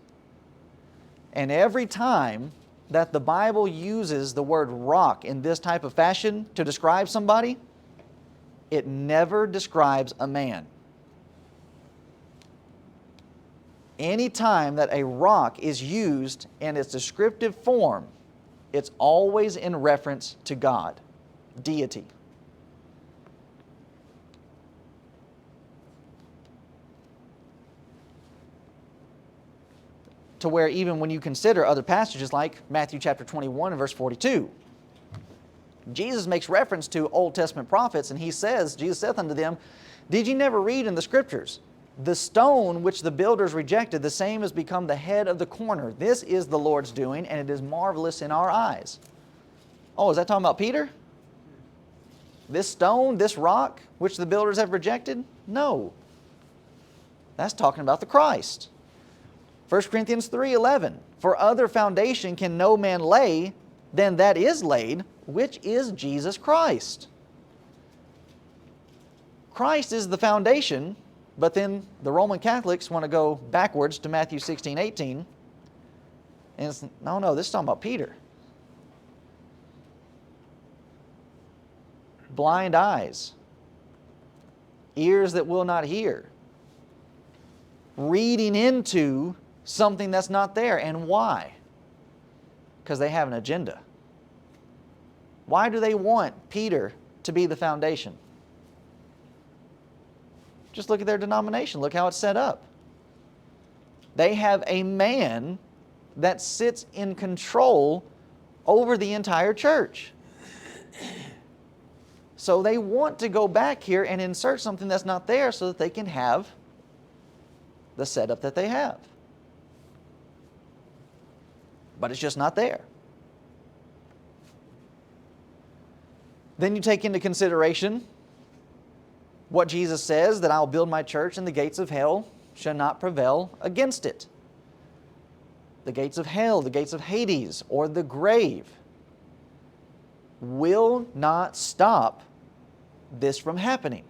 And every time that the Bible uses the word rock in this type of fashion to describe somebody, it never describes a man. Any time that a rock is used in its descriptive form, it's always in reference to God, deity. To where even when you consider other passages like Matthew chapter 21 and verse 42, Jesus makes reference to Old Testament prophets, and Jesus saith unto them, did ye never read in the Scriptures, the stone which the builders rejected, the same has become the head of the corner. This is the Lord's doing, and it is marvelous in our eyes. Oh, is that talking about Peter? This stone, this rock, which the builders have rejected? No. That's talking about the Christ. 1 Corinthians 3:11, for other foundation can no man lay than that is laid, which is Jesus Christ. Christ is the foundation, but then the Roman Catholics want to go backwards to Matthew 16:18. And it's, no, this is talking about Peter. Blind eyes, ears that will not hear, reading into something that's not there. And why? Because they have an agenda. Why do they want Peter to be the foundation? Just look at their denomination. Look how it's set up. They have a man that sits in control over the entire church. So they want to go back here and insert something that's not there so that they can have the setup that they have. But it's just not there. Then you take into consideration what Jesus says, that I'll build my church and the gates of hell shall not prevail against it. The gates of hell, the gates of Hades, or the grave will not stop this from happening.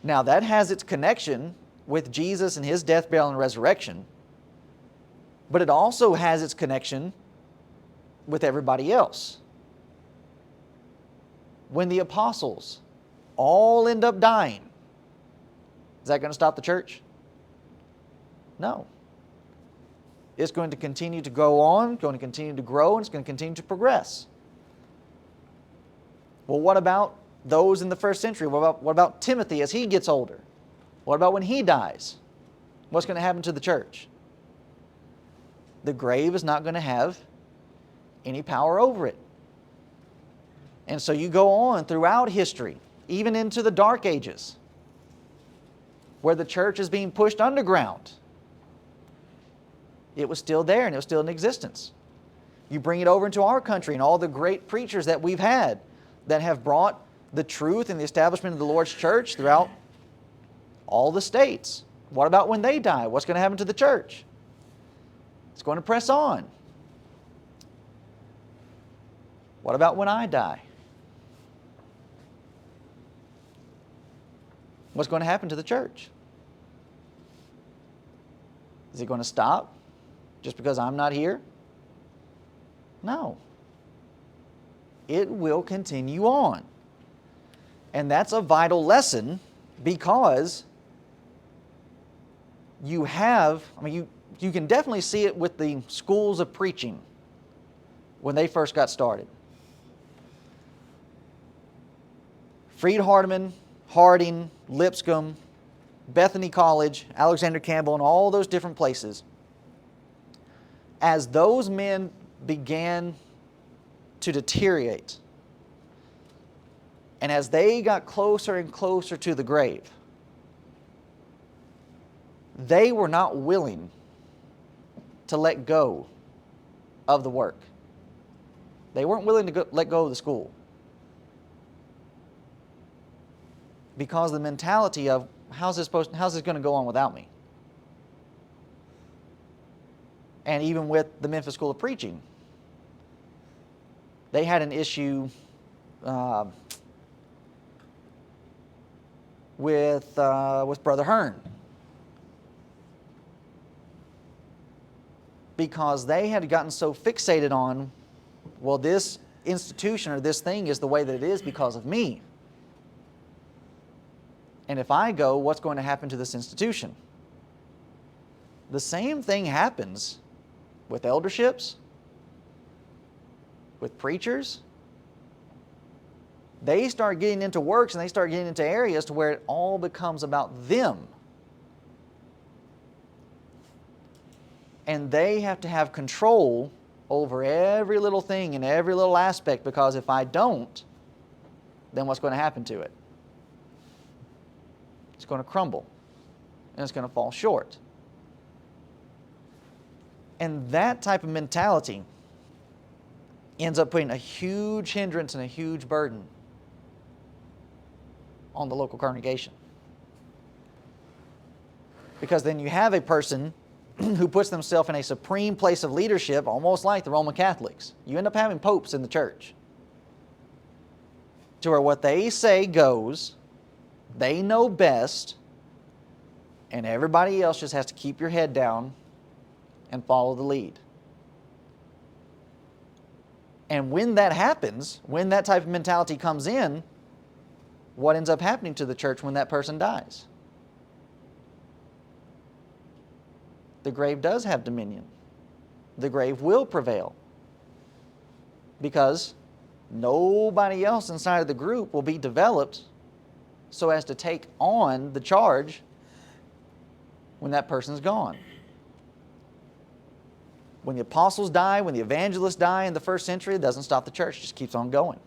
Now that has its connection with Jesus and His death, burial, and resurrection, but it also has its connection with everybody else. When the apostles all end up dying, is that going to stop the church? No. It's going to continue to go on, going to continue to grow, and it's going to continue to progress. Well, what about those in the first century? What about Timothy as he gets older? What about when he dies? What's going to happen to the church? The grave is not going to have any power over it. And so you go on throughout history, even into the Dark Ages, where the church is being pushed underground. It was still there and it was still in existence. You bring it over into our country and all the great preachers that we've had that have brought the truth and the establishment of the Lord's church throughout all the states. What about when they die? What's going to happen to the church? It's going to press on. What about when I die? What's going to happen to the church? Is it going to stop just because I'm not here? No. It will continue on. And that's a vital lesson because you have, you can definitely see it with the schools of preaching when they first got started. Freed Hardeman, Harding, Lipscomb, Bethany College, Alexander Campbell, and all those different places. As those men began to deteriorate, and as they got closer and closer to the grave, they were not willing to let go of the work. They weren't willing to let go of the school. Because the mentality of, how's this going to go on without me? And even with the Memphis School of Preaching, they had an issue with Brother Hearn, because they had gotten so fixated on, well, this institution or this thing is the way that it is because of me. And if I go, what's going to happen to this institution? The same thing happens with elderships, with preachers. They start getting into works and they start getting into areas to where it all becomes about them. And they have to have control over every little thing and every little aspect, because if I don't, then what's going to happen to it? It's going to crumble and it's going to fall short. And that type of mentality ends up putting a huge hindrance and a huge burden on the local congregation. Because then you have a person who puts themselves in a supreme place of leadership, almost like the Roman Catholics. You end up having popes in the church, to where what they say goes, they know best, and everybody else just has to keep your head down and follow the lead. And when that happens, when that type of mentality comes in, what ends up happening to the church when that person dies? The grave does have dominion. The grave will prevail, because nobody else inside of the group will be developed so as to take on the charge when that person's gone. When the apostles die, when the evangelists die in the first century, it doesn't stop the church, it just keeps on going.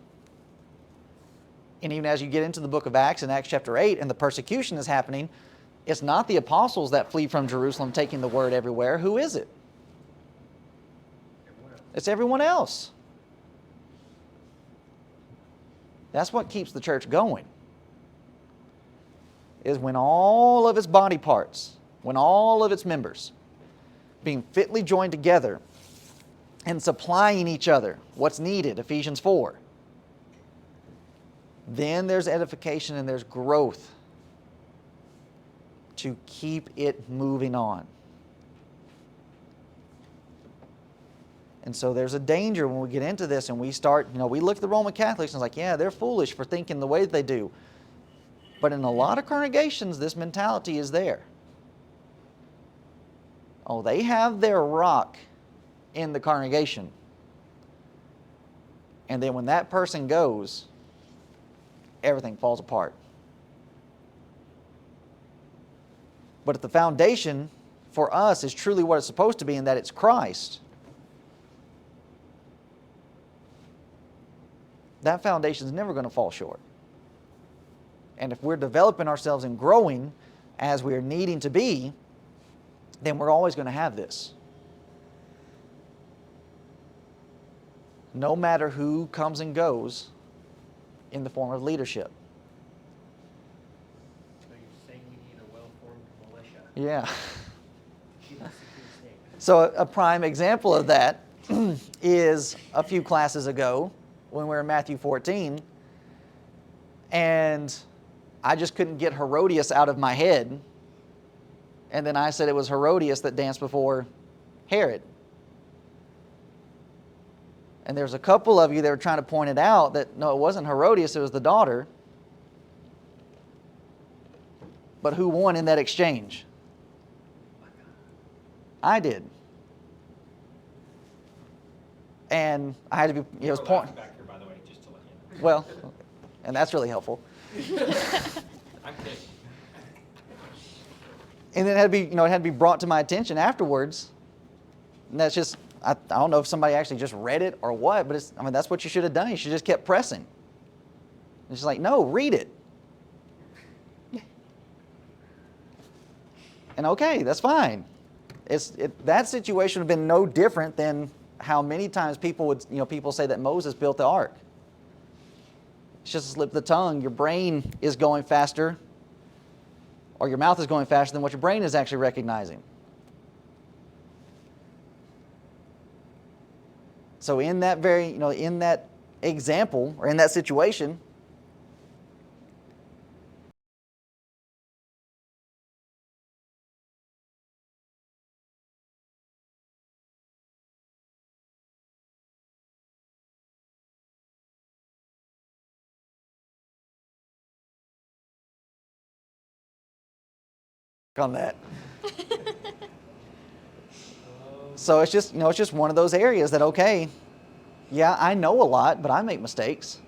And even as you get into the book of Acts, in Acts chapter 8, and the persecution is happening, it's not the apostles that flee from Jerusalem taking the word everywhere. Who is it? It's everyone else. That's what keeps the church going. Is when all of its body parts, when all of its members being fitly joined together and supplying each other what's needed, Ephesians 4. Then there's edification and there's growth to keep it moving on. And so there's a danger when we get into this and we start, we look at the Roman Catholics and it's like, yeah, they're foolish for thinking the way that they do. But in a lot of congregations, this mentality is there. Oh, they have their rock in the congregation. And then when that person goes, everything falls apart. But if the foundation for us is truly what it's supposed to be, in that it's Christ, that foundation is never going to fall short. And if we're developing ourselves and growing as we're needing to be, then we're always going to have this. No matter who comes and goes in the form of leadership. So you're saying we need a well-formed militia? Yeah. Keep the secure state. So a prime example of that is a few classes ago when we were in Matthew 14, and I just couldn't get Herodias out of my head. And then I said it was Herodias that danced before Herod. And there's a couple of you that were trying to point it out that no, it wasn't Herodias, it was the daughter. But who won in that exchange? I did. And I had to be, it was You're point. laughing back here, by the way, just to let you know. Well, and that's really helpful. I'm kidding. And then it had to be, it had to be brought to my attention afterwards. And that's just, I don't know if somebody actually just read it or what, but that's what you should have done. You should have just kept pressing. It's just like, no, read it. And okay, that's fine. That situation would have been no different than how many times people say that Moses built the ark. It's just a slip of the tongue. Your brain is going faster, or your mouth is going faster than what your brain is actually recognizing. So in that in that example, or in that situation, on that. So it's just one of those areas that, okay, yeah, I know a lot, but I make mistakes.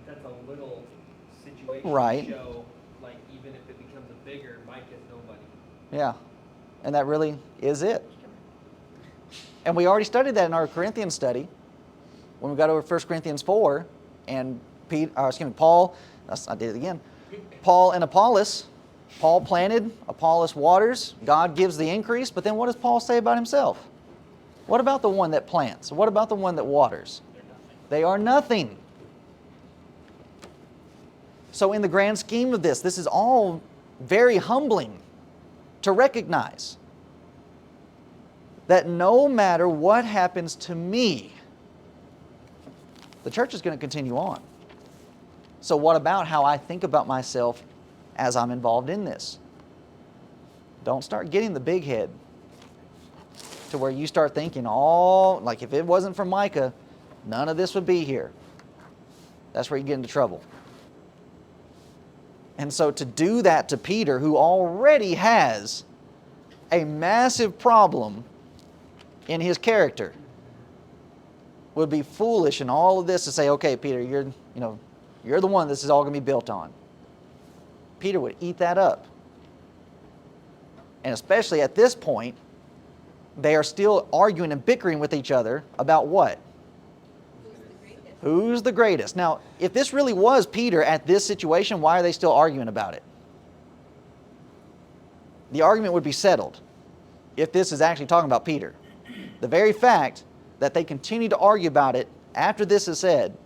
That's a little situation Right. to show, like, even if it becomes a bigger, Mike is nobody. Yeah. And that really is it. And we already studied that in our Corinthians study when we got over 1 Corinthians 4 and Paul, I did it again. Paul and Apollos. Paul planted, Apollos waters, God gives the increase, but then what does Paul say about himself? What about the one that plants? What about the one that waters? They are nothing. So in the grand scheme of this is all very humbling to recognize that no matter what happens to me, the church is going to continue on. So what about how I think about myself as I'm involved in this? Don't start getting the big head to where you start thinking, like if it wasn't for Micah, none of this would be here. That's where you get into trouble. And so to do that to Peter, who already has a massive problem in his character, would be foolish in all of this to say, okay, Peter, you're the one this is all going to be built on. Peter would eat that up. And especially at this point, they are still arguing and bickering with each other about what? Who's the greatest? Who's the greatest? Now, if this really was Peter at this situation, why are they still arguing about it? The argument would be settled if this is actually talking about Peter. The very fact that they continue to argue about it after this is said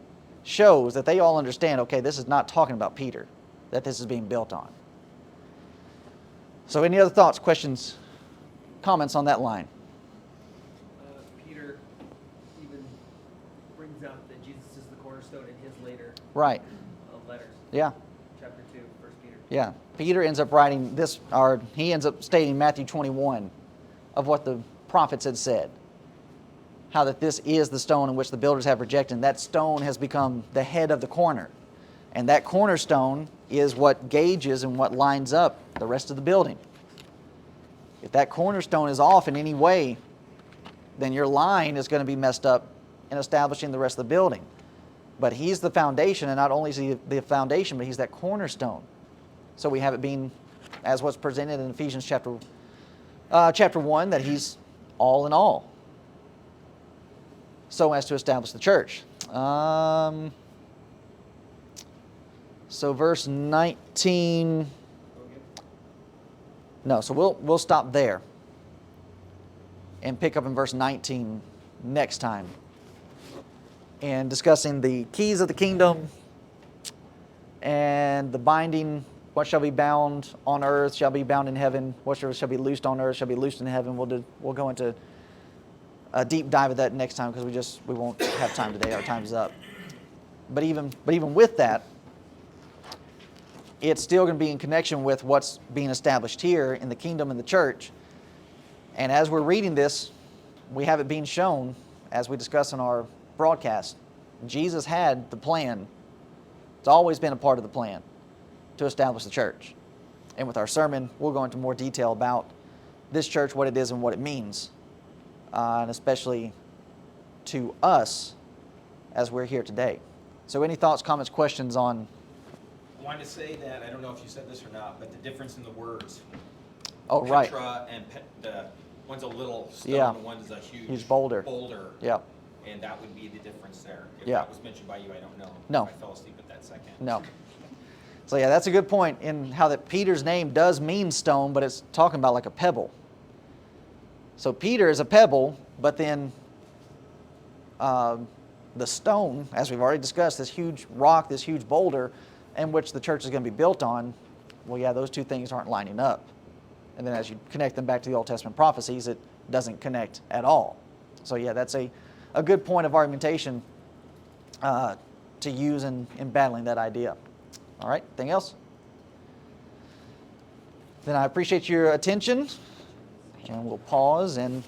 shows that they all understand, okay, this is not talking about Peter, that this is being built on. So any other thoughts, questions, comments on that line? Peter even brings out that Jesus is the cornerstone in his later Right. letters. Yeah. Chapter 2, 1 Peter. Yeah. Peter ends up writing this, or he ends up stating Matthew 21 of what the prophets had said. How that this is the stone in which the builders have rejected. And that stone has become the head of the corner. And that cornerstone is what gauges and what lines up the rest of the building. If that cornerstone is off in any way, then your line is going to be messed up in establishing the rest of the building. But he's the foundation, and not only is he the foundation, but he's that cornerstone. So we have it being, as what's presented in Ephesians chapter 1, that he's all in all, so as to establish the church. So verse 19. No, so we'll stop there and pick up in verse 19 next time, and discussing the keys of the kingdom and the binding. What shall be bound on earth shall be bound in heaven. Whatsoever shall be loosed on earth shall be loosed in heaven. We'll go into a deep dive of that next time, because we won't have time today. Our time's up. But even with that, it's still going to be in connection with what's being established here in the kingdom and the church. And as we're reading this, we have it being shown, as we discussed in our broadcast. Jesus had the plan. It's always been a part of the plan to establish the church. And with our sermon, we'll go into more detail about this church, what it is and what it means, and especially to us as we're here today. So any thoughts, comments, questions on? I wanted to say that, I don't know if you said this or not, but the difference in the words. Oh, right. Petra and the one's a little stone, Yeah. and one's a huge boulder. Yeah. And that would be the difference there. If Yeah. that was mentioned by you, I don't know. No. I fell asleep at that second. No. So yeah, that's a good point in how that Peter's name does mean stone, but it's talking about like a pebble. So Peter is a pebble, but then the stone, as we've already discussed, this huge rock, this huge boulder, in which the church is going to be built on, well, yeah, those two things aren't lining up. And then as you connect them back to the Old Testament prophecies, it doesn't connect at all. So yeah, that's a good point of argumentation to use in battling that idea. All right, anything else? Then I appreciate your attention, and we'll pause and